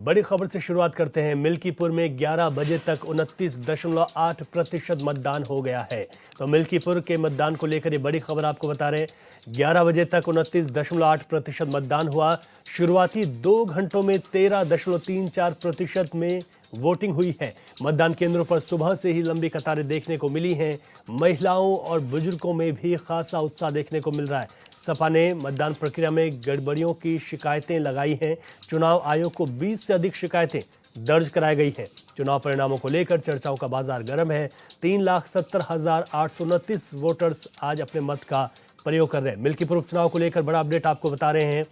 बड़ी खबर से शुरुआत करते हैं। मिल्कीपुर में 11 बजे तक 29.8% मतदान हो गया है। तो मिल्कीपुर के मतदान को लेकर ये बड़ी खबर आपको बता रहे हैं। 11 बजे तक 29.8% मतदान हुआ। शुरुआती 2 घंटों में 13.34% में वोटिंग हुई है। मतदान केंद्रों पर सुबह से ही लंबी कतारें देखने को मिली हैं। महिलाओं और बुजुर्गों में भी खासा उत्साह देखने को मिल रहा है। सपा ने मतदान प्रक्रिया में गड़बड़ियों की शिकायतें लगाई हैं। चुनाव आयोग को 20 से अधिक शिकायतें दर्ज कराई गई हैं। चुनाव परिणामों को लेकर चर्चाओं का बाजार गर्म है। 3,70,829 वोटर्स आज अपने मत का प्रयोग कर रहे हैं। मिल्कीपुर उपचुनाव को लेकर बड़ा अपडेट आपको बता रहे हैं।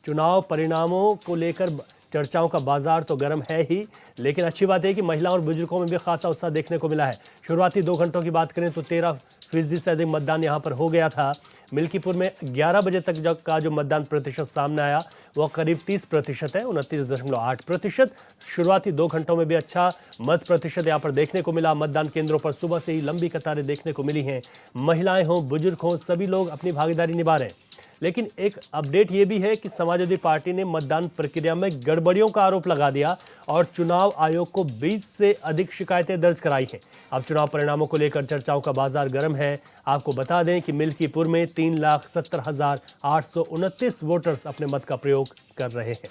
चुनाव परिणामों को लेकर चर्चाओं का बाजार तो गर्म है ही, लेकिन अच्छी बात है कि महिलाओं और बुजुर्गों में भी खासा उत्साह देखने को मिला है। शुरुआती 2 घंटों की बात करें तो 13% से अधिक मतदान यहां पर हो गया था। मिल्कीपुर में 11 बजे तक का जो मतदान प्रतिशत सामने आया वह करीब 30% है, 29.8%। शुरुआती 2 घंटों में भी अच्छा मत प्रतिशत यहां पर देखने को मिला। मतदान केंद्रों पर सुबह से ही लंबी कतारें देखने को मिली हैं। महिलाएं हों, बुजुर्ग हों, सभी लोग अपनी भागीदारी निभा रहे हैं। लेकिन एक अपडेट ये भी है कि समाजवादी पार्टी ने मतदान प्रक्रिया में गड़बड़ियों का आरोप लगा दिया और चुनाव आयोग को 20 से अधिक शिकायतें दर्ज कराई हैं। अब चुनाव परिणामों को लेकर चर्चाओं का बाजार गर्म है। आपको बता दें कि मिल्कीपुर में 3,70,829 वोटर्स अपने मत का प्रयोग कर रहे हैं।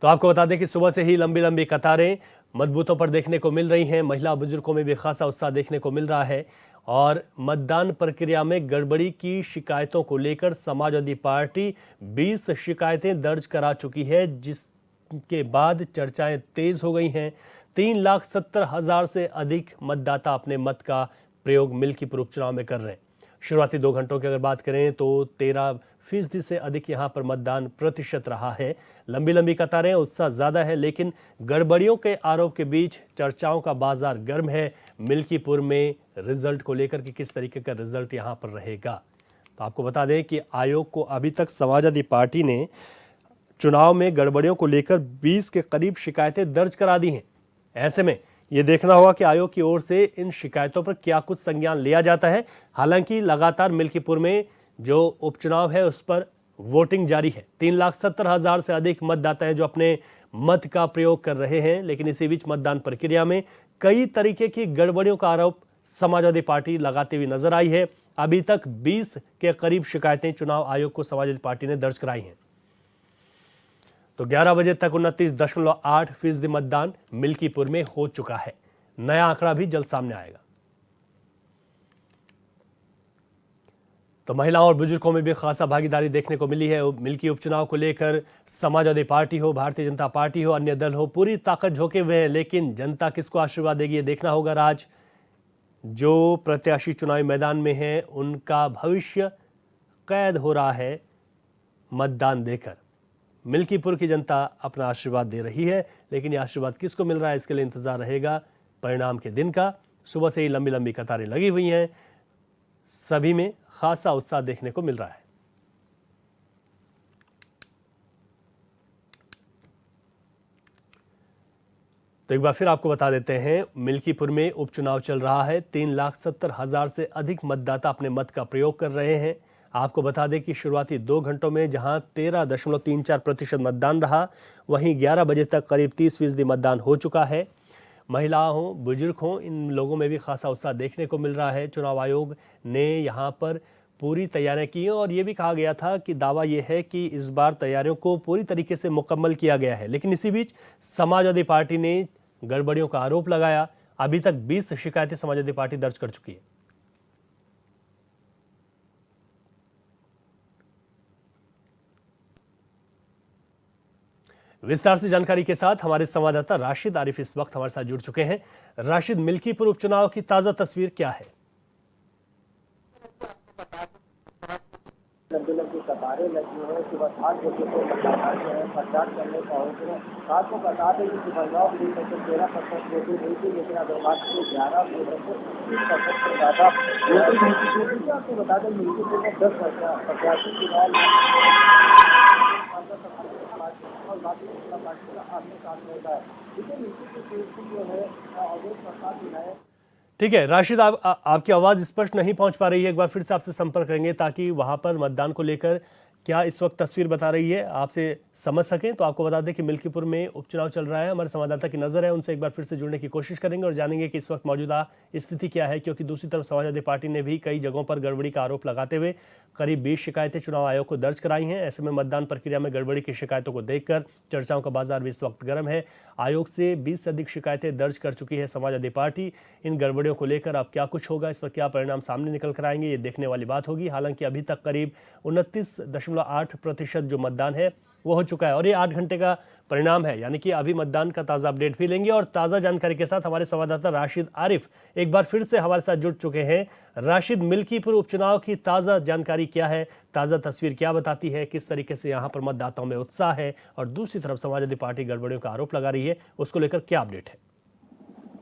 तो आपको बता दें कि सुबह से ही लंबी लंबी कतारें मतबूथों पर देखने को मिल रही हैं। महिला बुजुर्गों में भी खासा उत्साह देखने को मिल रहा है और मतदान प्रक्रिया में गड़बड़ी की शिकायतों को लेकर समाजवादी पार्टी 20 शिकायतें दर्ज करा चुकी है, जिसके बाद चर्चाएं तेज हो गई हैं। 3,70,000 से अधिक मतदाता अपने मत का प्रयोग मिल्कीपुर उपचुनाव में कर रहे हैं। शुरुआती 2 घंटों की अगर बात करें तो 13% से अधिक यहां पर मतदान प्रतिशत रहा है। लंबी लंबी कतारें, उत्साह ज्यादा है, लेकिन गड़बड़ियों के आरोप के बीच चर्चाओं का बाजार गर्म है। मिल्कीपुर में रिजल्ट को लेकर कि किस तरीके का रिजल्ट यहां पर रहेगा। तो आपको बता दें कि आयोग को अभी तक समाजवादी पार्टी ने चुनाव में गड़बड़ियों को लेकर 20 के करीब शिकायतें दर्ज करा दी हैं। ऐसे में यह देखना होगा कि आयोग की ओर से इन शिकायतों पर क्या कुछ संज्ञान लिया जाता है। हालांकि लगातार मिल्कीपुर में जो उपचुनाव है उस पर वोटिंग जारी है। 3,70,000 से अधिक मतदाता हैं जो अपने मत का प्रयोग कर रहे हैं, लेकिन इसी बीच मतदान प्रक्रिया में कई तरीके की गड़बड़ियों का आरोप समाजवादी पार्टी लगाते हुए नजर आई है। अभी तक 20 के करीब शिकायतें चुनाव आयोग को समाजवादी पार्टी ने दर्ज कराई हैं। तो 11 बजे तक 29.8% मतदान मिल्कीपुर में हो चुका है। नया आंकड़ा भी जल्द सामने आएगा। तो महिलाओं और बुजुर्गों में भी खासा भागीदारी देखने को मिली है। मिल्की उपचुनाव को लेकर समाजवादी पार्टी हो, भारतीय जनता पार्टी हो, अन्य दल हो, पूरी ताकत झोंके हुए हैं। लेकिन जनता किसको आशीर्वाद देगी ये देखना होगा। आज जो प्रत्याशी चुनावी मैदान में हैं उनका भविष्य कैद हो रहा है मतदान देकर। मिल्कीपुर की जनता अपना आशीर्वाद दे रही है, लेकिन ये आशीर्वाद किसको मिल रहा है इसके लिए इंतजार रहेगा परिणाम के दिन का। सुबह से ही लंबी लंबी कतारें लगी हुई हैं। सभी में खासा उत्साह देखने को मिल रहा है। तो एक बार फिर आपको बता देते हैं, मिल्कीपुर में उपचुनाव चल रहा है। 3,70,000 से अधिक मतदाता अपने मत का प्रयोग कर रहे हैं। आपको बता दें कि शुरुआती 2 घंटों में जहां 13.34% मतदान रहा, वहीं 11 बजे तक करीब 30% मतदान हो चुका है। महिला हों, बुजुर्ग हों, इन लोगों में भी खासा उत्साह देखने को मिल रहा है। चुनाव आयोग ने यहाँ पर पूरी तैयारियां की हैं और ये भी कहा गया था कि दावा ये है कि इस बार तैयारियों को पूरी तरीके से मुकम्मल किया गया है। लेकिन इसी बीच समाजवादी पार्टी ने गड़बड़ियों का आरोप लगाया। अभी तक 20 शिकायतें समाजवादी पार्टी दर्ज कर चुकी है। विस्तार से जानकारी के साथ हमारे संवाददाता राशिद आरिफ इस वक्त हमारे साथ जुड़ चुके हैं। राशिद, मिल्कीपुर उपचुनाव की ताजा तस्वीर क्या है? लंबी लंबी कतारें लगी हैं। सुबह 7 बजे से मतदाता जो है मतदान करने पहुंच रहे हैं। आपको बता दें कि सुबह 9 बजे तक 13% वोटिंग हुई थी, लेकिन अगर बात करें 11 बजे तक 30% से ज़्यादा वोटिंग हुई थी। आपको बता दें मिल्कीपुर में 10 प्रत्याशी चुनाव और बाकी पार्टी का आमने सामने होता है। लेकिन मिल्कीपुर जो है अवैध सरकार विधायक। ठीक है राशिद, आपकी आवाज़ स्पष्ट नहीं पहुंच पा रही है। एक बार फिर से आपसे संपर्क करेंगे ताकि वहां पर मतदान को लेकर क्या इस वक्त तस्वीर बता रही है आपसे समझ सकें तो आपको बता दें कि मिल्कीपुर में उपचुनाव चल रहा है। हमारे संवाददाता की नज़र है, उनसे एक बार फिर से जुड़ने की कोशिश करेंगे और जानेंगे कि इस वक्त मौजूदा स्थिति क्या है, क्योंकि दूसरी तरफ समाजवादी पार्टी ने भी कई जगहों पर गड़बड़ी का आरोप लगाते हुए करीब 20 शिकायतें चुनाव आयोग को दर्ज कराई हैं। ऐसे में मतदान प्रक्रिया में गड़बड़ी की शिकायतों को देखकर चर्चाओं का बाजार भी इस वक्त गर्म है। आयोग से 20 से अधिक शिकायतें दर्ज कर चुकी है समाजवादी पार्टी। इन गड़बड़ियों को लेकर अब क्या कुछ होगा, इस पर क्या परिणाम सामने निकल कर आएंगे, ये देखने वाली बात होगी। हालांकि अभी तक करीब 29.8% जो मतदान है वो हो चुका है और ये 8 घंटे का परिणाम है, यानी कि अभी मतदान का ताज़ा अपडेट भी लेंगे। और ताज़ा जानकारी के साथ हमारे संवाददाता राशिद आरिफ एक बार फिर से हमारे साथ जुड़ चुके हैं। राशिद, मिल्कीपुर उपचुनाव की ताज़ा जानकारी क्या है, ताज़ा तस्वीर क्या बताती है, किस तरीके से यहाँ पर मतदाताओं में उत्साह है, और दूसरी तरफ समाजवादी पार्टी गड़बड़ियों का आरोप लगा रही है, उसको लेकर क्या अपडेट है?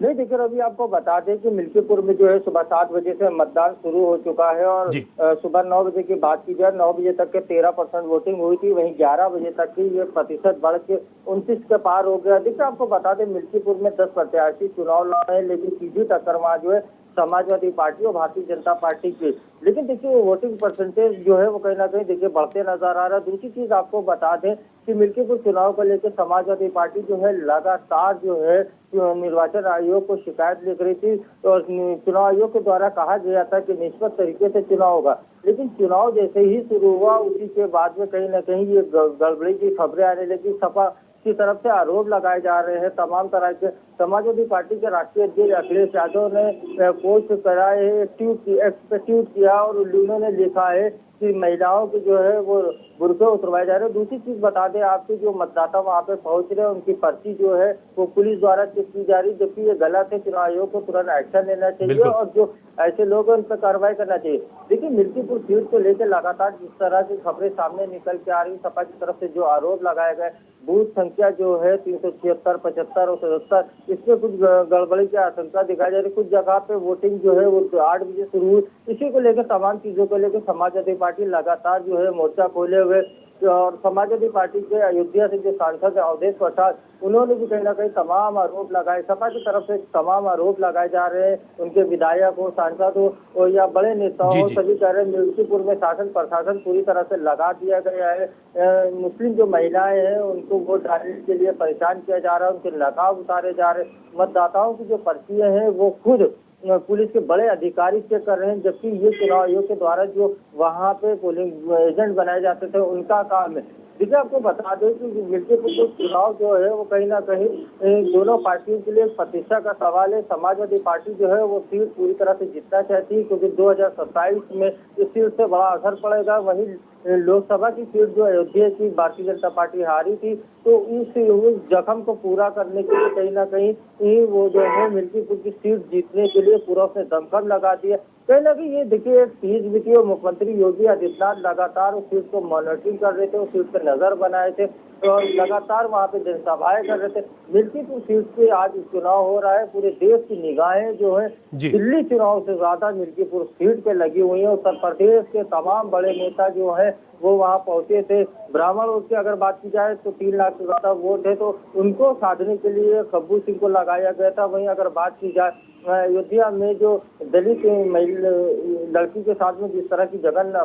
नहीं देखिए, अभी आपको बता दें कि मिल्कीपुर में जो है सुबह 7 बजे से मतदान शुरू हो चुका है और सुबह 9 बजे की बात की जाए 9 बजे तक के 13% वोटिंग हुई थी, वहीं 11 बजे तक की ये प्रतिशत बढ़ के 29 के पार हो गया। देखिए, आपको बता दें मिल्कीपुर में 10 प्रत्याशी चुनाव लड़ रहे हैं, लेकिन सीधी टक्कर वहाँ जो है समाजवादी पार्टी और भारतीय जनता पार्टी की। लेकिन देखिए वोटिंग परसेंटेज जो है वो कहीं ना कहीं देखिए बढ़ते नजर आ रहा है। दूसरी चीज आपको बता दें कि मिल्कीपुर चुनाव को लेकर समाजवादी पार्टी जो है लगातार जो है निर्वाचन आयोग को शिकायत लिख रही थी और चुनाव आयोग के द्वारा कहा गया था कि निष्पक्ष तरीके से चुनाव होगा, लेकिन चुनाव जैसे ही शुरू हुआ उसी के बाद में कहीं ना कहीं ये गड़बड़ी की खबरें आने लगी। सपा की तरफ से आरोप लगाए जा रहे हैं तमाम तरह के। समाजवादी पार्टी के राष्ट्रीय अध्यक्ष अखिलेश यादव ने पोस्ट कराए है, ट्वीट किया और उन्होंने लिखा है कि महिलाओं की जो है वो बुरके उतरवाए जा रहे हैं। दूसरी चीज बता दें आपके जो मतदाता वहाँ पे पहुंच रहे हैं उनकी पर्ची जो है वो पुलिस द्वारा चेक की जा रही है, जबकि ये गलत है। चुनाव आयोग को तुरंत एक्शन लेना चाहिए और जो ऐसे लोग हैं उन पर कार्रवाई करना चाहिए। देखिए मिल्कीपुर सीट को लेकर लगातार जिस तरह की खबरें सामने निकल के आ रही, सपा की तरफ से जो आरोप लगाए गए, बूथ संख्या जो है 376, 75 और 77, इसमें कुछ गड़बड़ी की आशंका दिखाई जा रही। कुछ जगह पे वोटिंग जो है वो 8 बजे शुरू हुई। इसी को लेकर तमाम चीजों को लेकर समाजवादी पार्टी लगातार जो है मोर्चा खोले हुए और समाजवादी पार्टी के अयोध्या से जो सांसद है अवधेश प्रसाद, उन्होंने भी कहीं ना कहीं तमाम आरोप लगाए। सपा की तरफ से तमाम आरोप लगाए जा रहे हैं, उनके विधायक हो, सांसद हो या बड़े नेता हो, सभी कह रहे हैं मिल्कीपुर में शासन प्रशासन पूरी तरह से लगा दिया गया है। मुस्लिम जो महिलाएं हैं उनको वोट डालने के लिए परेशान किया जा रहा है, उनके नकाब उतारे जा रहे। मतदाताओं की जो पर्चियां हैं वो खुद पुलिस के बड़े अधिकारी चेक कर रहे हैं, जबकि ये चुनाव आयोग के द्वारा जो वहाँ पे पोलिंग एजेंट बनाए जाते थे उनका काम है। देखिए आपको बता दें कि मिल्कीपुर के चुनाव जो है वो कहीं ना कहीं दोनों पार्टियों के लिए प्रतिष्ठा का सवाल है। समाजवादी पार्टी जो है वो सीट पूरी तरह से जीतना चाहती है, क्योंकि 2027 में इस सीट से बड़ा असर पड़ेगा। वहीं लोकसभा की सीट जो अयोध्या की भारतीय जनता पार्टी हारी थी, तो उस जख्म को पूरा करने के लिए कहीं ना कहीं वो जो है मिल्कीपुर की सीट जीतने के लिए पूरा उसने दमखम लगा दिया। कहीं ना कहीं ये देखिए एक चीज भी थी और मुख्यमंत्री योगी आदित्यनाथ लगातार उस सीट को मॉनिटरिंग कर रहे थे, उस सीट पर नजर बनाए थे और लगातार वहाँ पे जनसभाएं कर रहे थे। मिल्कीपुर सीट पे आज चुनाव हो रहा है, पूरे देश की निगाहें जो है दिल्ली चुनाव से ज्यादा मिल्कीपुर सीट पे लगी हुई है। उत्तर प्रदेश के तमाम बड़े नेता जो है वो वहाँ पहुंचे थे। ब्राह्मण वोट की अगर बात की जाए तो 3 लाख से ज्यादा वोट है, तो उनको साधने के लिए खब्बू सिंह को लगाया गया था। वहीं अगर बात की जाए अयोध्या में जो दलित लड़की के साथ में जिस तरह की जघन्य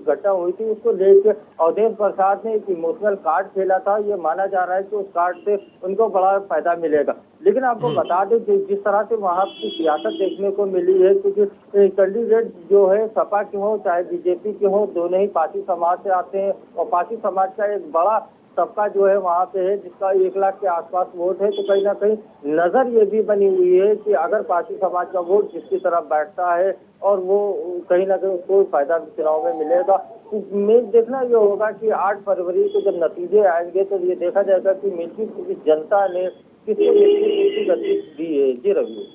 घटना हुई थी, उसको लेकर अवधेश प्रसाद ने एक इमोशनल कार्ड खेला था। ये माना जा रहा है कि उस कार्ड से उनको बड़ा फायदा मिलेगा। लेकिन आपको बता दें कि जिस तरह से वहाँ की सियासत देखने को मिली है, क्योंकि कैंडिडेट जो है सपा के हो चाहे बीजेपी के हो, दोनों ही पार्टी समाज से आते हैं और पार्टी समाज का एक बड़ा तबका जो है वहाँ पे है जिसका 1 लाख के आसपास वोट है। तो कहीं ना कहीं नजर ये भी बनी हुई है कि अगर पार्टी समाज का वोट जिसकी तरफ बैठता है और वो कहीं ना कहीं उसको फायदा चुनाव में मिलेगा। उम्मीद देखना ये होगा कि 8 फरवरी को जब नतीजे आएंगे तो ये देखा जाएगा कि मिल्कीपुर की जनता ने किसको कितनी गति दी है। जी रवि।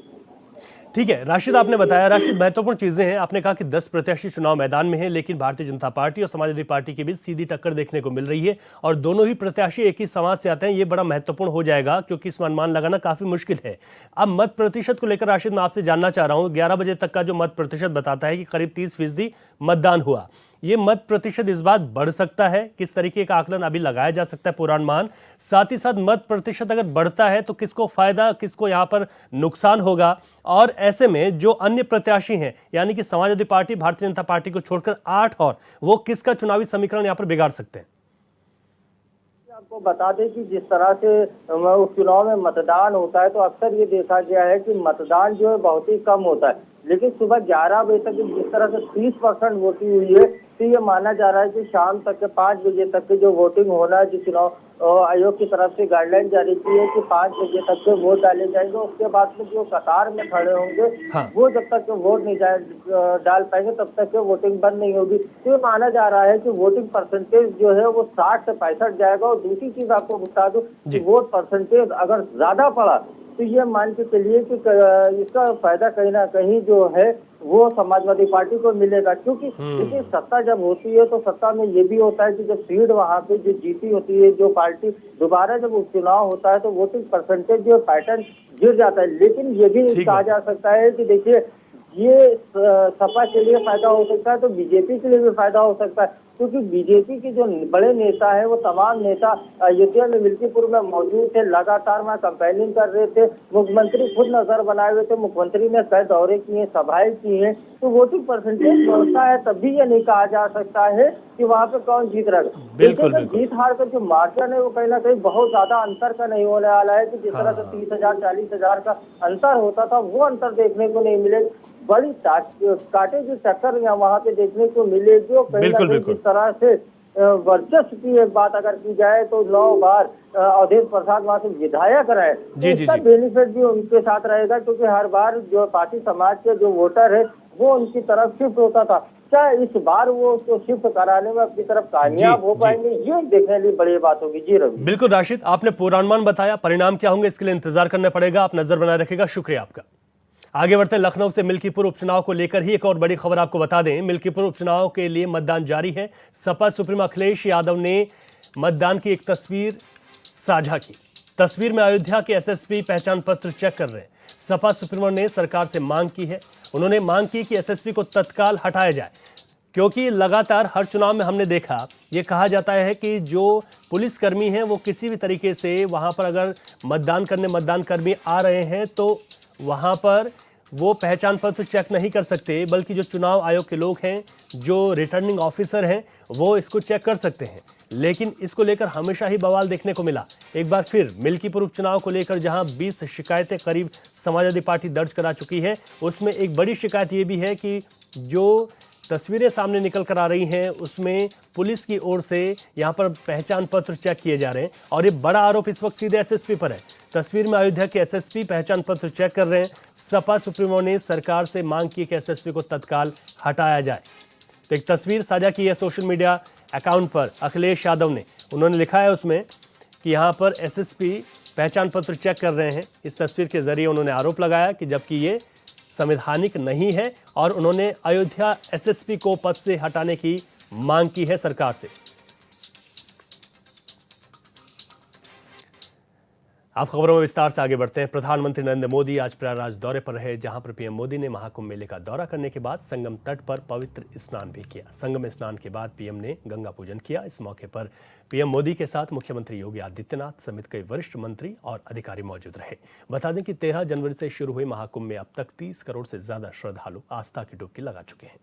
ठीक है राशिद, आपने बताया। राशिद, महत्वपूर्ण चीजें हैं। आपने कहा कि 10 प्रत्याशी चुनाव मैदान में हैं, लेकिन भारतीय जनता पार्टी और समाजवादी पार्टी के बीच सीधी टक्कर देखने को मिल रही है और दोनों ही प्रत्याशी एक ही समाज से आते हैं। ये बड़ा महत्वपूर्ण हो जाएगा क्योंकि इसमें अनुमान लगाना काफी मुश्किल है। अब मत प्रतिशत को लेकर राशिद मैं आपसे जानना चाह रहा हूं, 11 बजे तक का जो मत प्रतिशत बताता है कि करीब 30% मतदान हुआ। ये मत प्रतिशत इस बार बढ़ सकता है? किस तरीके का आकलन अभी लगाया जा सकता है पूर्वानुमान? साथ ही साथ मत प्रतिशत अगर बढ़ता है तो किसको फायदा, किसको यहाँ पर नुकसान होगा? और ऐसे में जो अन्य प्रत्याशी हैं यानी कि समाजवादी पार्टी, भारतीय जनता पार्टी को छोड़कर 8 और, वो किसका चुनावी समीकरण यहाँ पर बिगाड़ सकते हैं? आपको बता दें कि जिस तरह से उस चुनाव में मतदान होता है तो अक्सर ये देखा गया है कि मतदान जो है बहुत ही कम होता है, लेकिन सुबह 11 बजे तक जिस तरह से 30% वोटिंग हुई है तो ये माना जा रहा है कि शाम तक के 5 बजे तक की जो वोटिंग होना है, जो चुनाव आयोग की तरफ से गाइडलाइन जारी की है कि 5 बजे तक के वोट डाले जाएंगे। उसके बाद में जो कतार में खड़े होंगे वो जब तक के वोट नहीं डाल पाएंगे तब तक के वोटिंग बंद नहीं होगी। तो ये माना जा रहा है कि वोटिंग परसेंटेज जो है वो 60 से 65 जाएगा। और दूसरी चीज आपको बता दूं कि वोट परसेंटेज अगर ज्यादा पड़ा तो ये मान के चलिए कि इसका फायदा कहीं ना कहीं जो है वो समाजवादी पार्टी को मिलेगा, क्योंकि देखिए सत्ता जब होती है तो सत्ता में ये भी होता है कि जब सीट वहां पे जो जीती होती है जो पार्टी, दोबारा जब उपचुनाव होता है तो वोटिंग परसेंटेज जो पैटर्न गिर जाता है। लेकिन ये भी कहा जा सकता है कि देखिए ये सपा के लिए फायदा हो सकता है तो बीजेपी के लिए भी फायदा हो सकता है, क्योंकि बीजेपी के जो बड़े नेता है वो तमाम नेता अयोध्या में मिल्कीपुर में मौजूद थे, लगातार वहाँ कैंपेनिंग कर रहे थे। मुख्यमंत्री खुद नजर बनाए हुए थे, मुख्यमंत्री ने कई दौरे किए, सभाएं की हैं। तो वोटिंग परसेंटेज बढ़ता है तब भी ये नहीं कहा जा सकता है कि वहाँ पे कौन जीत रहा है। बिल्कुल, जीत हार कर जो मार्जिन है वो कहीं ना कहीं बहुत ज्यादा अंतर का नहीं होने वाला है कि जिस तरह से 30,000 40,000 का अंतर होता था वो अंतर देखने को नहीं मिलेगा। बड़ी कांटे की टक्कर यहाँ वहाँ पे देखने को मिलेगी। और कहीं ना कहीं जिस तरह से वर्चस्व की एक बात अगर की जाए तो 9 बार अवधेश प्रसाद वहाँ से विधायक रहे, तो इसका बेनिफिट भी उनके साथ रहेगा, क्योंकि हर बार जो पार्टी समाज के जो वोटर है वो उनकी तरफ शिफ्ट होता था। क्या इस बार वो उसको शिफ्ट कराने में अपनी तरफ कामयाब हो पाएंगे, ये देखने के लिए बड़ी बात होगी। जी रवि। बिल्कुल राशिद, आपने पूर्वानुमान बताया, परिणाम क्या होंगे इसके लिए इंतजार करना पड़ेगा। आप नजर बनाए रखेगा, शुक्रिया आपका। आगे बढ़ते हैं, लखनऊ से मिल्कीपुर उपचुनाव को लेकर ही एक और बड़ी खबर आपको बता दें। मिल्कीपुर उपचुनाव के लिए मतदान जारी है। सपा सुप्रीमो अखिलेश यादव ने मतदान की एक तस्वीर साझा की। तस्वीर में अयोध्या के एसएसपी पहचान पत्र चेक कर रहे हैं। सपा सुप्रीमो ने सरकार से मांग की है, उन्होंने मांग की कि एसएसपी को तत्काल हटाया जाए, क्योंकि लगातार हर चुनाव में हमने देखा ये कहा जाता है कि जो पुलिसकर्मी हैं वो किसी भी तरीके से वहां पर अगर मतदान करने मतदानकर्मी आ रहे हैं तो वहां पर वो पहचान पत्र चेक नहीं कर सकते, बल्कि जो चुनाव आयोग के लोग हैं, जो रिटर्निंग ऑफिसर हैं, वो इसको चेक कर सकते हैं। लेकिन इसको लेकर हमेशा ही बवाल देखने को मिला। एक बार फिर मिल्कीपुर उपचुनाव को लेकर जहां 20 शिकायतें करीब समाजवादी पार्टी दर्ज करा चुकी है, उसमें एक बड़ी शिकायत ये भी है कि जो तस्वीरें सामने निकल कर आ रही हैं उसमें पुलिस की ओर से यहां पर पहचान पत्र चेक किए जा रहे हैं। और ये बड़ा आरोप इस वक्त सीधे एसएसपी पर है। तस्वीर में अयोध्या के एसएसपी पहचान पत्र चेक कर रहे हैं। सपा सुप्रीमो ने सरकार से मांग की कि एसएसपी को तत्काल हटाया जाए। तो एक तस्वीर साझा की है सोशल मीडिया अकाउंट पर अखिलेश यादव ने। उन्होंने लिखा है उसमें कि यहाँ पर एसएसपी पहचान पत्र चेक कर रहे हैं। इस तस्वीर के जरिए उन्होंने आरोप लगाया कि जबकि ये संवैधानिक नहीं है, और उन्होंने अयोध्या एसएसपी को पद से हटाने की मांग की है सरकार से। आप खबरों में विस्तार से आगे बढ़ते हैं। प्रधानमंत्री नरेंद्र मोदी आज प्रयागराज दौरे पर रहे, जहां पर पीएम मोदी ने महाकुंभ मेले का दौरा करने के बाद संगम तट पर पवित्र स्नान भी किया। संगम स्नान के बाद पीएम ने गंगा पूजन किया। इस मौके पर पीएम मोदी के साथ मुख्यमंत्री योगी आदित्यनाथ समेत कई वरिष्ठ मंत्री और अधिकारी मौजूद रहे। बता दें कि 13 जनवरी से शुरू हुए महाकुंभ में अब तक 30 करोड़ से ज्यादा श्रद्धालु आस्था की डुबकी लगा चुके हैं।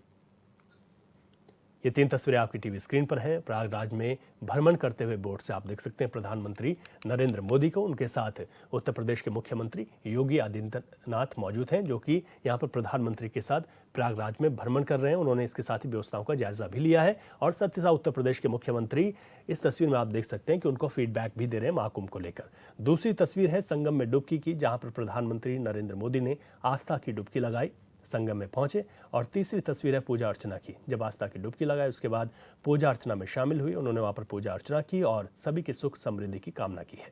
ये 3 तस्वीरें आपकी टीवी स्क्रीन पर हैं। प्रयागराज में भ्रमण करते हुए बोट से आप देख सकते हैं प्रधानमंत्री नरेंद्र मोदी को। उनके साथ उत्तर प्रदेश के मुख्यमंत्री योगी आदित्यनाथ मौजूद हैं, जो कि यहाँ पर प्रधानमंत्री के साथ प्रयागराज में भ्रमण कर रहे हैं। उन्होंने इसके साथ ही व्यवस्थाओं का जायजा भी लिया है। और साथ ही साथ उत्तर प्रदेश के मुख्यमंत्री इस तस्वीर में आप देख सकते हैं कि उनको फीडबैक भी दे रहे हैं महाकुंभ को लेकर। दूसरी तस्वीर है संगम में डुबकी की, जहाँ पर प्रधानमंत्री नरेंद्र मोदी ने आस्था की डुबकी लगाई, संगम में पहुंचे। और तीसरी तस्वीर है पूजा अर्चना की। जब आस्था की डुबकी लगाई उसके बाद पूजा अर्चना में शामिल हुई। उन्होंने वहां पर पूजा अर्चना की और सभी की सुख समृद्धि की कामना की है।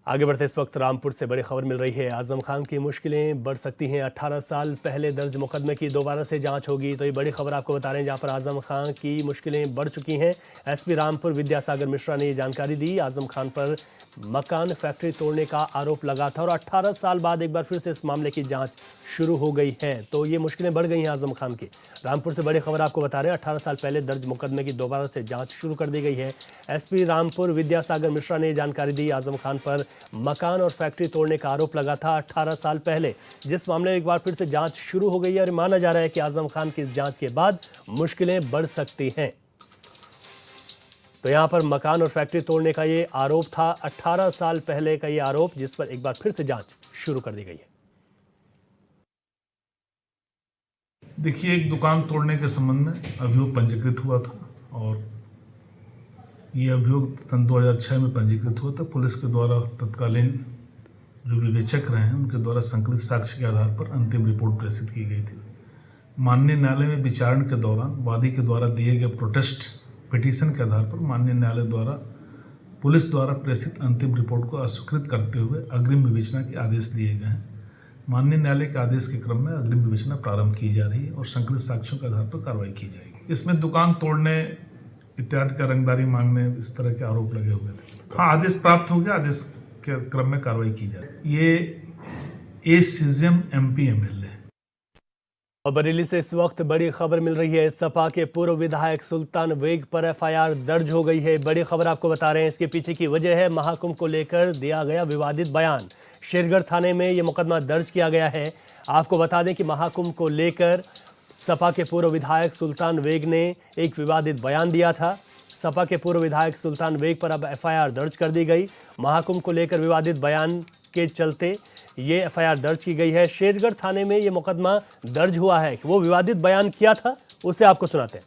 आगे बढ़ते इस वक्त रामपुर से बड़ी खबर मिल रही है। आजम खान की मुश्किलें बढ़ सकती हैं। 18 साल पहले दर्ज मुकदमे की दोबारा से जांच होगी। तो ये बड़ी खबर आपको बता रहे हैं, जहां पर आजम खान की मुश्किलें बढ़ चुकी हैं। एसपी रामपुर विद्यासागर मिश्रा ने ये जानकारी दी। आजम खान पर मकान फैक्ट्री तोड़ने का आरोप लगा था और 18 साल बाद एक बार फिर से इस मामले की जांच शुरू हो गई है। तो ये मुश्किलें बढ़ गई हैं आजम खान की। रामपुर से बड़ी खबर आपको बता रहे हैं, 18 साल पहले दर्ज मुकदमे की दोबारा से जांच शुरू कर दी गई है। एसपी रामपुर विद्यासागर मिश्रा ने जानकारी दी। आजम खान पर मकान और फैक्ट्री तोड़ने का आरोप लगा था 18 साल पहले, जिस मामले में एक बार फिर से जांच शुरू हो गई है और माना जा रहा है कि आजम खान की जांच के बाद मुश्किलें बढ़ सकती हैं। तो यहां पर मकान और फैक्ट्री तोड़ने का ये आरोप था, 18 साल पहले का ये आरोप, जिस पर एक बार फिर से जांच शुरू कर दी गई है। देखिए, एक दुकान तोड़ने के संबंध में अभियोग पंजीकृत हुआ था और ये अभियोग सन 2006 में पंजीकृत हुआ था। पुलिस के द्वारा तत्कालीन जो विवेचक रहे हैं उनके द्वारा संकलित साक्ष्य के आधार पर अंतिम रिपोर्ट प्रेषित की गई थी। माननीय न्यायालय में विचारण के दौरान वादी के द्वारा दिए गए प्रोटेस्ट पिटीशन के आधार पर माननीय न्यायालय द्वारा पुलिस द्वारा प्रेषित अंतिम रिपोर्ट को अस्वीकृत करते हुए अग्रिम विवेचना के आदेश दिए गए हैं। माननीय न्यायालय के आदेश के क्रम में अग्रिम विवेचना प्रारंभ की जा रही है और संकलित साक्ष्यों के आधार पर कार्रवाई की जाएगी। इसमें दुकान तोड़ने इत्यादि का रंगदारी मांगने इस तरह के आरोप लगे हुए थे। हाँ, आदेश प्राप्त हो गया, आदेश के क्रम में कार्रवाई की जाए। ये सीजेम MP MLA। और बरेली से इस वक्त बड़ी खबर मिल रही है। सपा के पूर्व विधायक सुल्तान वेग पर FIR दर्ज हो गई है। बड़ी खबर आपको बता रहे हैं, इसके पीछे की वजह है महाकुंभ को लेकर दिया गया विवादित बयान। शेरगढ़ थाने में ये मुकदमा दर्ज किया गया है। आपको बता दें कि महाकुंभ को लेकर सपा के पूर्व विधायक सुल्तान वेग ने एक विवादित बयान दिया था। सपा के पूर्व विधायक सुल्तान वेग पर अब FIR दर्ज कर दी गई। महाकुंभ को लेकर विवादित बयान के चलते ये FIR दर्ज की गई है। शेरगढ़ थाने में ये मुकदमा दर्ज हुआ है। वो विवादित बयान किया था, उसे आपको सुनाते हैं।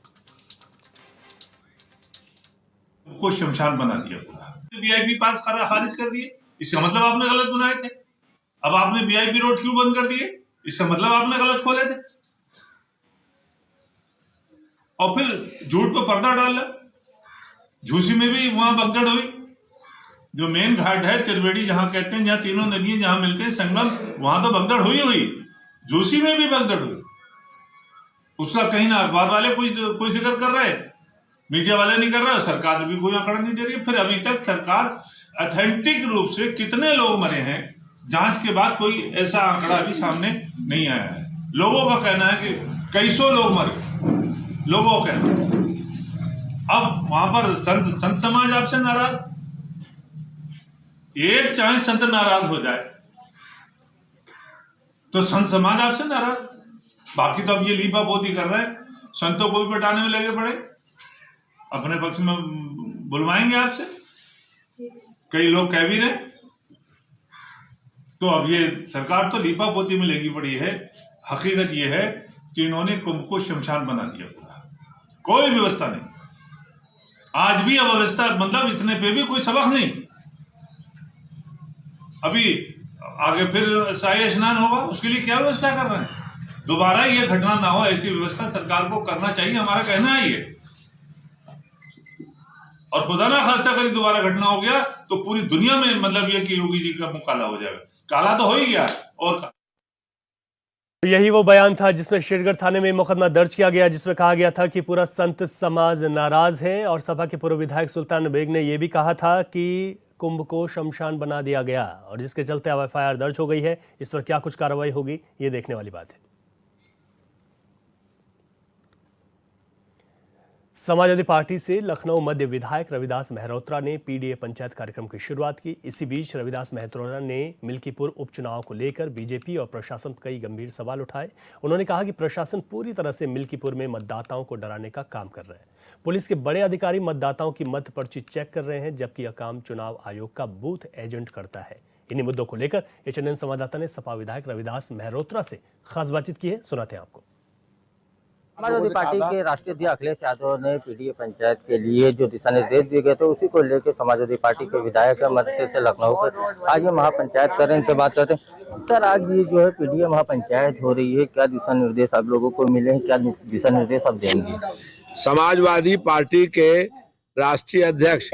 को शमशान बना दिया पूरा। VIP पास खारिज कर दिए, इसका मतलब आपने गलत बनाए थे। अब आपने VIP रोड क्यों बंद कर दिए, इसका मतलब आपने गलत खोले थे। और फिर झूठ पे पर्दा डाला। झूसी में भी वहां भगदड़ हुई। जो मेन घाट है त्रिवेणी, जहां कहते हैं जहां तीनों नदियां जहां मिलते हैं संगम, वहां तो भगदड़ हुई। झूसी में भी भगदड़ हुई। उसका कहीं ना अखबार वाले कोई जिक्र कर रहे, मीडिया वाले नहीं कर रहे, सरकार भी कोई आंकड़ा नहीं दे रही। फिर अभी तक सरकार ऑथेंटिक रूप से कितने लोग मरे हैं, जांच के बाद कोई ऐसा आंकड़ा भी सामने नहीं आया है। लोगों का कहना है कि कई सौ लोग मरे, लोगों का कहना। अब वहां पर संत समाज आपसे नाराज, एक चाहे संत नाराज हो जाए तो संत समाज आपसे नाराज, बाकी तो अब ये लीपा पोती कर रहे हैं। संतों को भी पटाने में लगे पड़े, अपने पक्ष में बुलवाएंगे आपसे, कई लोग कह भी रहे। तो अब ये सरकार तो लीपा पोती में लगी पड़ी है। हकीकत ये है कि इन्होंने कुंभ को शमशान बना दिया पूरा, कोई व्यवस्था नहीं। आज भी अव्यवस्था, मतलब इतने पे भी कोई सबक नहीं। अभी आगे फिर शाही स्नान होगा, उसके लिए क्या व्यवस्था कर रहे हैं। दोबारा ये घटना ना हो, ऐसी व्यवस्था सरकार को करना चाहिए, हमारा कहना है ये। और खुदा ना खास्ता करी दोबारा घटना हो गया तो पूरी दुनिया में मतलब ये कि योगी जी का मुंह काला हो जाएगा। काला तो हो ही गया। और यही वो बयान था जिसमें शेरगढ़ थाने में मुकदमा दर्ज किया गया, जिसमें कहा गया था कि पूरा संत समाज नाराज है। और सपा के पूर्व विधायक सुल्तान बेग ने यह भी कहा था कि कुंभ को शमशान बना दिया गया, और जिसके चलते अब FIR दर्ज हो गई है। इस पर क्या कुछ कार्रवाई होगी, ये देखने वाली बात है। समाजवादी पार्टी से लखनऊ मध्य विधायक रविदास मेहरोत्रा ने PDA पंचायत कार्यक्रम की शुरुआत की। इसी बीच रविदास मेहरोत्रा ने मिल्कीपुर उपचुनाव को लेकर बीजेपी और प्रशासन पर कई गंभीर सवाल उठाए। उन्होंने कहा कि प्रशासन पूरी तरह से मिल्कीपुर में मतदाताओं को डराने का काम कर रहे हैं। पुलिस के बड़े अधिकारी मतदाताओं की मत पर्ची चेक कर रहे हैं, जबकि यह काम चुनाव आयोग का बूथ एजेंट करता है। इन्हीं मुद्दों को लेकर HNN संवाददाता ने सपा विधायक रविदास मेहरोत्रा से खास बातचीत की है, सुनाते हैं आपको। समाजवादी पार्टी के राष्ट्रीय अध्यक्ष अखिलेश यादव ने PDA पंचायत के लिए जो दिशा निर्देश दिए गए थे, उसी को लेकर समाजवादी पार्टी के विधायक मध्य से लखनऊ पर आज ये महापंचायत कर रहे हैं। इनसे बात करते हैं। सर, आज ये जो है PDA महापंचायत हो रही है, क्या दिशा निर्देश आप लोगों को मिले हैं, क्या दिशा निर्देश आप देंगे? समाजवादी पार्टी के राष्ट्रीय अध्यक्ष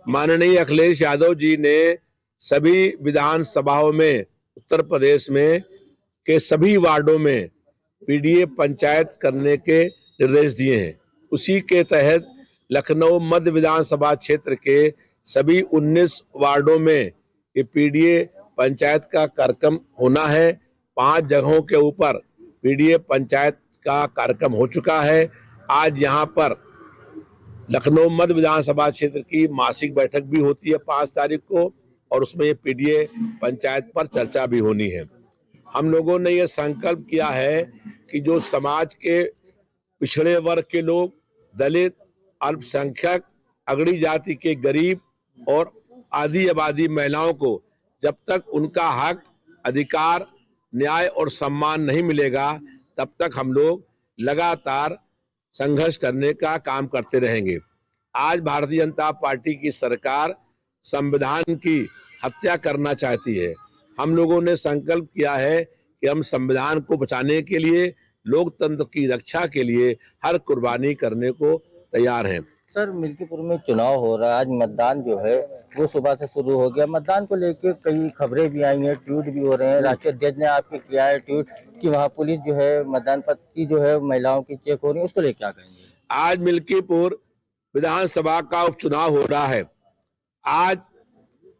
माननीय अखिलेश यादव जी ने सभी विधानसभाओं में उत्तर प्रदेश में के सभी वार्डों में पीडीए पंचायत करने के निर्देश दिए हैं। उसी के तहत लखनऊ मध्य विधानसभा क्षेत्र के सभी 19 वार्डों में ये पीडीए पंचायत का कार्यक्रम होना है। 5 जगहों के ऊपर पीडीए पंचायत का कार्यक्रम हो चुका है। आज यहाँ पर लखनऊ मध्य विधानसभा क्षेत्र की मासिक बैठक भी होती है 5 तारीख को, और उसमें ये पीडीए पंचायत पर चर्चा भी होनी है। हम लोगों ने ये संकल्प किया है कि जो समाज के पिछड़े वर्ग के लोग, दलित, अल्पसंख्यक, अगड़ी जाति के गरीब और आदि आबादी महिलाओं को जब तक उनका हक, अधिकार, न्याय और सम्मान नहीं मिलेगा, तब तक हम लोग लगातार संघर्ष करने का काम करते रहेंगे। आज भारतीय जनता पार्टी की सरकार संविधान की हत्या करना चाहती है। हम लोगों ने संकल्प किया है कि हम संविधान को बचाने के लिए, लोकतंत्र की रक्षा के लिए हर कुर्बानी करने को तैयार हैं। सर, मिल्कीपुर में चुनाव हो रहा है, आज मतदान जो है वो सुबह से शुरू हो गया। मतदान को लेकर कई खबरें भी आई हैं, ट्वीट भी हो रहे हैं। राष्ट्रीय अध्यक्ष ने आपके किया है ट्वीट कि वहाँ पुलिस जो है मतदान पत्र की जो है महिलाओं की चेक हो रही है, उसको लेकर क्या कहेंगे? आज मिल्कीपुर विधानसभा का उपचुनाव हो रहा है। आज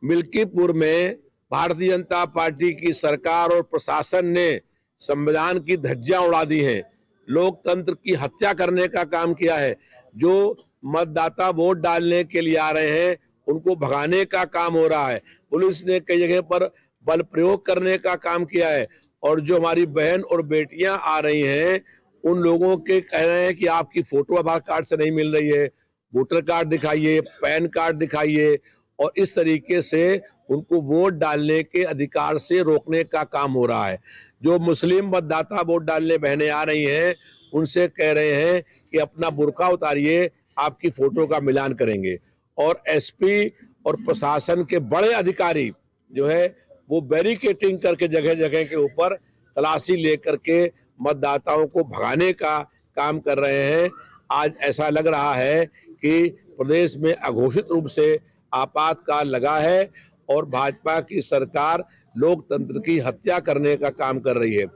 मिल्कीपुर में भारतीय जनता पार्टी की सरकार और प्रशासन ने संविधान की धज्जियां उड़ा दी हैं, लोकतंत्र की हत्या करने का काम किया है। जो मतदाता वोट डालने के लिए आ रहे हैं उनको भगाने का काम हो रहा है। पुलिस ने कई जगह पर बल प्रयोग करने का काम किया है, और जो हमारी बहन और बेटियां आ रही हैं उन लोगों के कह रहे हैं कि आपकी फोटो आधार कार्ड से नहीं मिल रही है, वोटर कार्ड दिखाइए, पैन कार्ड दिखाइए, और इस तरीके से उनको वोट डालने के अधिकार से रोकने का काम हो रहा है। जो मुस्लिम मतदाता वोट डालने बहनें आ रही हैं उनसे कह रहे हैं कि अपना बुर्का उतारिए, आपकी फोटो का मिलान करेंगे। और एसपी और प्रशासन के बड़े अधिकारी जो है वो बैरिकेटिंग करके जगह जगह के ऊपर तलाशी लेकर के मतदाताओं को भगाने का काम कर रहे हैं। आज ऐसा लग रहा है कि प्रदेश में अघोषित रूप से आपातकाल लगा है और भाजपा की सरकार लोकतंत्र की हत्या करने का काम कर रही है।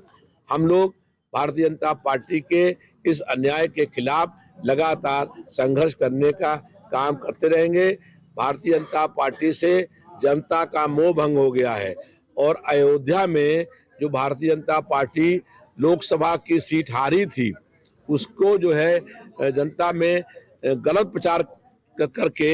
हम लोग भारतीय जनता पार्टी के इस अन्याय के खिलाफ लगातार संघर्ष करने का काम करते रहेंगे। भारतीय जनता पार्टी से जनता का मोह भंग हो गया है, और अयोध्या में जो भारतीय जनता पार्टी लोकसभा की सीट हारी थी उसको जो है जनता में गलत प्रचार करके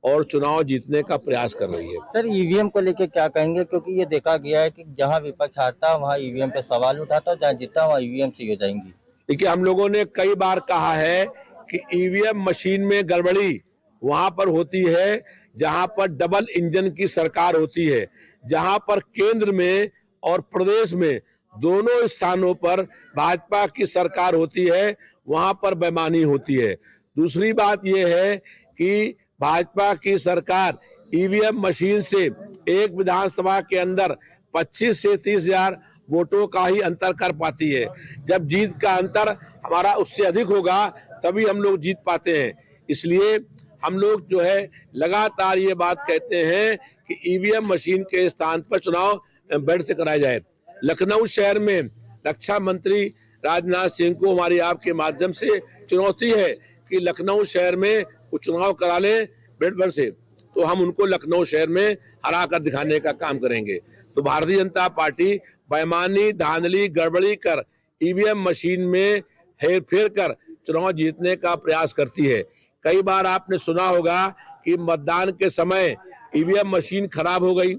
और चुनाव जीतने का प्रयास कर रही है। सर, ईवीएम को लेकर क्या कहेंगे? क्योंकि ये देखा गया है कि जहां विपक्ष हारता है वहां ईवीएम पे सवाल उठाता है, जहां जीतता वहां ईवीएम से हो जाएंगी। देखिए, हम लोगों ने कई बार कहा है कि ईवीएम मशीन में गड़बड़ी वहां पर होती है जहां पर डबल इंजन की सरकार होती है, जहां पर केंद्र में और प्रदेश में दोनों स्थानों पर भाजपा की सरकार होती है, वहां पर बेईमानी होती है। दूसरी बात यह है कि भाजपा की सरकार ईवीएम मशीन से एक विधानसभा के अंदर 25 से 30 हजार वोटों का ही अंतर कर पाती है। जब जीत का अंतर हमारा उससे अधिक होगा तभी हम लोग जीत पाते हैं। इसलिए हम लोग जो है लगातार ये बात कहते हैं कि ईवीएम मशीन के स्थान पर चुनाव बेड से कराया जाए। लखनऊ शहर में रक्षा मंत्री राजनाथ सिंह को हमारी आपके माध्यम से चुनौती है कि लखनऊ शहर में वो चुनाव करा ले बेड पर से, तो हम उनको लखनऊ शहर में हरा कर दिखाने का काम करेंगे। तो भारतीय जनता पार्टी बेईमानी, धांधली, गड़बड़ी कर ईवीएम मशीन में हेर फेर कर चुनाव जीतने का प्रयास करती है। कई बार आपने सुना होगा कि मतदान के समय ईवीएम मशीन खराब हो गई,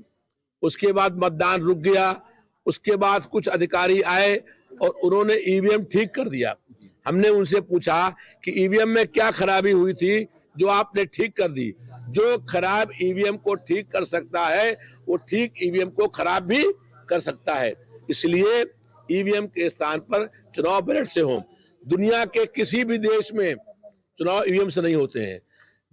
उसके बाद मतदान रुक गया, उसके बाद कुछ अधिकारी आए और उन्होंने ईवीएम ठीक कर दिया। हमने उनसे पूछा कि ईवीएम में क्या खराबी हुई थी जो आपने ठीक कर दी? जो खराब ईवीएम को ठीक कर सकता है वो ठीक ईवीएम को खराब भी कर सकता है। इसलिए ईवीएम के स्थान पर चुनाव बैलेट से हो। दुनिया के किसी भी देश में चुनाव ईवीएम से नहीं होते हैं।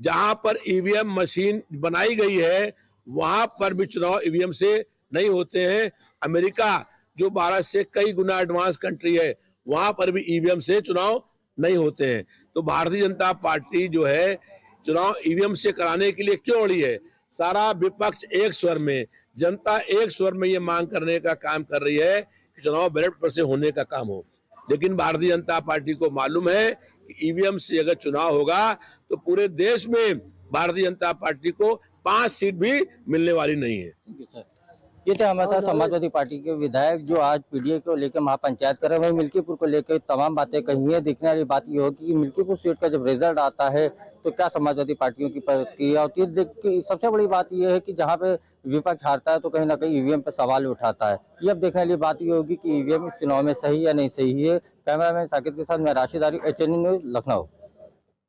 जहां पर ईवीएम मशीन बनाई गई है वहां पर भी चुनाव ईवीएम से नहीं होते हैं। अमेरिका जो भारत से कई गुना एडवांस कंट्री है वहां पर भी ईवीएम से चुनाव नहीं होते हैं। तो भारतीय जनता पार्टी जो है चुनाव ईवीएम से कराने के लिए क्यों अड़ी है? सारा विपक्ष एक स्वर में जनता एक स्वर में ये मांग करने का काम कर रही है कि चुनाव बैलेट पेपर से होने का काम हो, लेकिन भारतीय जनता पार्टी को मालूम है कि ईवीएम से अगर चुनाव होगा तो पूरे देश में भारतीय जनता पार्टी को 5 सीट भी मिलने वाली नहीं है। ये थे हमारे साथ समाजवादी पार्टी के विधायक जो आज पीडीए को लेकर महापंचायत कर रहे हैं। वहीं मिल्कीपुर को लेकर तमाम बातें कही है। देखने वाली बात ये होगी कि मिल्कीपुर सीट का जब रिजल्ट आता है तो क्या समाजवादी पार्टियों की प्रतिक्रिया होती है। सबसे बड़ी बात यह है कि जहां पे विपक्ष हारता है तो कहीं ना कहीं ईवीएम पे सवाल उठाता है। ये अब देखने वाली बात ये होगी कि ईवीएम इस चुनाव में सही या नहीं सही है। कैमरामैन साकिब के साथ मैं राशिद आरिफ, HNN न्यूज़, लखनऊ।